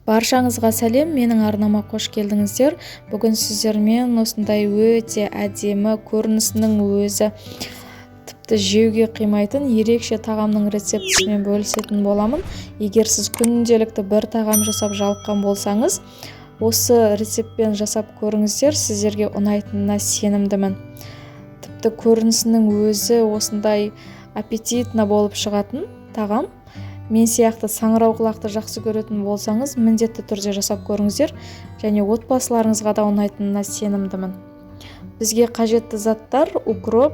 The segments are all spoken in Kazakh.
Баршаңызға сәлем, менің арнама қош келдіңіздер. Бүгін сіздермен осындай өте әдемі, көрінісінің өзі тіпті жеуге қимайтын ерекше тағамның рецептісімен бөлісетін боламын. Егер сіз күнделікті бір тағам жасап жалыққан болсаңыз, осы рецептпен жасап көріңіздер, сіздерге ұнайтынына сенімдімін. Тіпті көрінісінің өзі осындай аппетитно болып шығатын тағам. Мен сияқты саңырауқұлақты жақсы көретін болсаңыз, міндетті түрде жасап көріңіздер, және отбасыларыңызға да ұнайтынына сенімдімін. Бізге қажетті заттар укроп,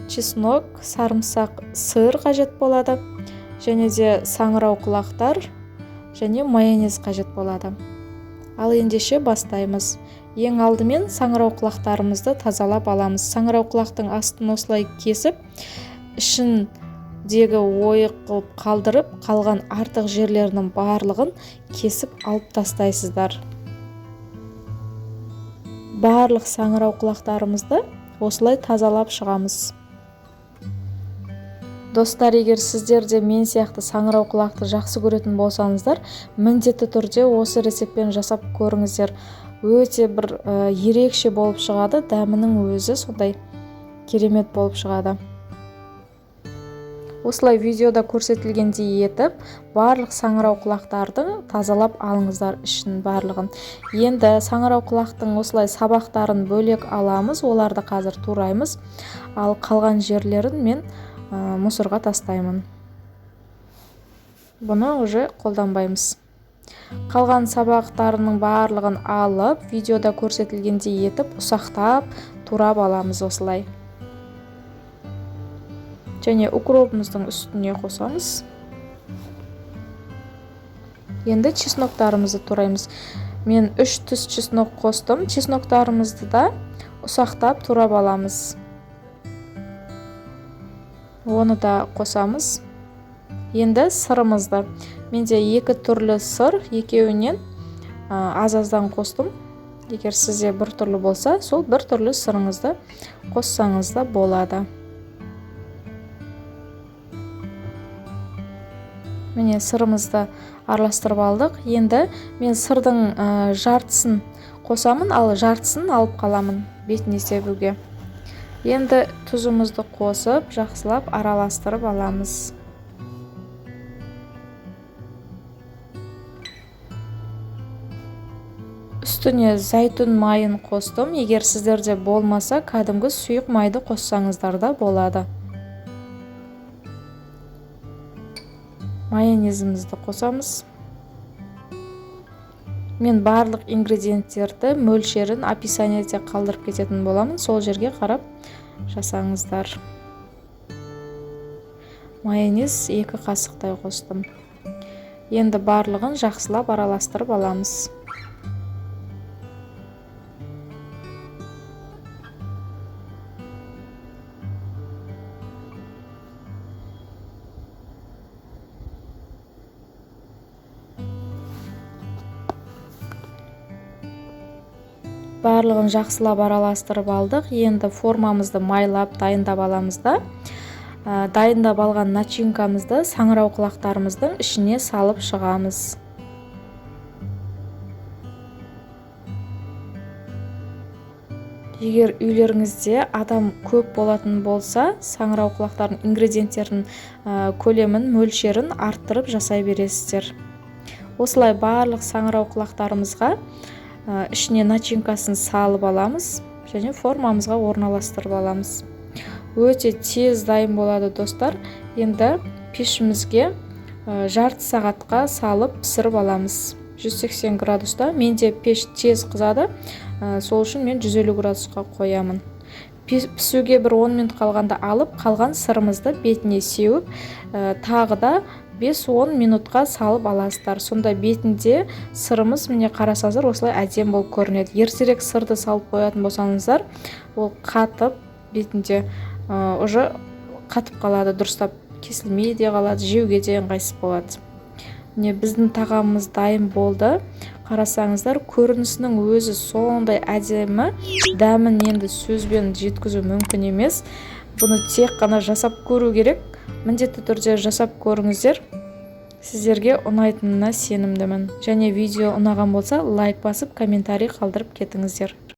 чеснок, сарымсақ, сыр қажет болады, және де саңырауқұлақтар және майонез қажет болады. Ал ендеше бастаймыз. Ең алдымен саңырауқұлақтарымызды тазалап аламыз. Саңырауқұлақтың астын осылай кесіп, ішіндегі ойық қылып қалдырып, қалған артық жерлерінің барлығын кесіп алып тастайсыздар. Барлық саңырауқұлақтарымызды осылай тазалап шығамыз. Достар, егер сіздер де мен сияқты саңырауқұлақты жақсы көретін болсаңыздар, міндетті түрде осы рецептпен жасап көріңіздер. Өте бір ерекше болып шығады, дәмінің өзі сондай керемет болып шығады. Осылай видеода көрсетілгендей етіп, барлық саңырауқұлақтардың тазалап алыңыздар ішін барлығын. Енді саңырауқұлақтың осылай сабақтарын бөлек аламыз, оларды қазір тураймыз, ал қалған жерлерін мен мусорға тастаймын. Бұны уже қолданбаймыз. Қалған сабақтарының барлығын алып, видеода көрсетілгендей етіп, ұсақтап турап аламыз осылай. Және укропымыздың үстіне қосамыз. Енді чесноктарымызды тураймыз. Мен 3 түс чеснок қостым. Чесноктарымызды да ұсақтап турап аламыз. Оны да қосамыз. Енді сырымызды. Менде 2 түрлі сыр, екеуінен аз-аздан қостым. Егер сізде бір түрлі болса, сол бір түрлі сырыңызды қоссаңыз да болады. Міне сырымызды араластырып алдық. Енді мен сырдың жартысын қосамын, ал жартысын алып қаламын бетіне себуге. Енді тұзымызды қосып, жақсылап араластырып аламыз. Үстіне зәйтүн майын қостым. Егер сіздерде болмаса, кәдімгі сұйық майды қоссаңыздар да болады. Майонезімізді қосамыз. Мен барлық ингредиенттерді мөлшерін описаниеде қалдырып кететін боламын. Сол жерге қарап жасаңыздар. Майонез 2 қасықтай қостым. Енді барлығын жақсылап араластырып аламыз. Барлығын жақсылап араластырып алдық. Енді формамызды майлап дайындап аламыз да. Дайындап алған начинкамызды саңырауқұлақтарымыздың ішіне салып шығамыз. Егер үйлеріңізде адам көп болатын болса, саңырауқұлақтардың ингредиенттерінің көлемін, мөлшерін арттырып жасай бересіздер. Осылай барлық саңырауқұлақтарымызға ішіне начинкасын салып аламыз және формамызға орналастырып аламыз. Өте тез дайын болады, достар. Енді пешімізге жарты сағатқа салып пісіріп аламыз. 180 градуста. Менде пеш тез қызады, сол үшін мен 150 градусқа қоямын. Пісуге бір 10 минут қалғанда алып, қалған сырымызды бетіне сеуіп, тағы да 5-10 минутқа салып аласыздар. Сонда бетінде сырымыз, міне қарасаңыздар, осылай әдем болып көрінеді. Ертерек сырды салып қоятын болсаңыздар, ол қатып бетінде уже қатып қалады, дұрыстап кесілмей де қалады, жеуге де ыңғайсыз болады. Міне біздің тағамымыз дайын болды. Қарасаңыздар, көрінісінің өзі сондай әдемі, дәмін енді сөзбен жеткізу мүмкін емес. Бұны тек қана жасап көру керек. Міндетті түрде жасап көріңіздер. сіздерге ұнайтынына сенімдімін. Және видео ұнаған болса лайк басып комментарий қалдырып кетіңіздер.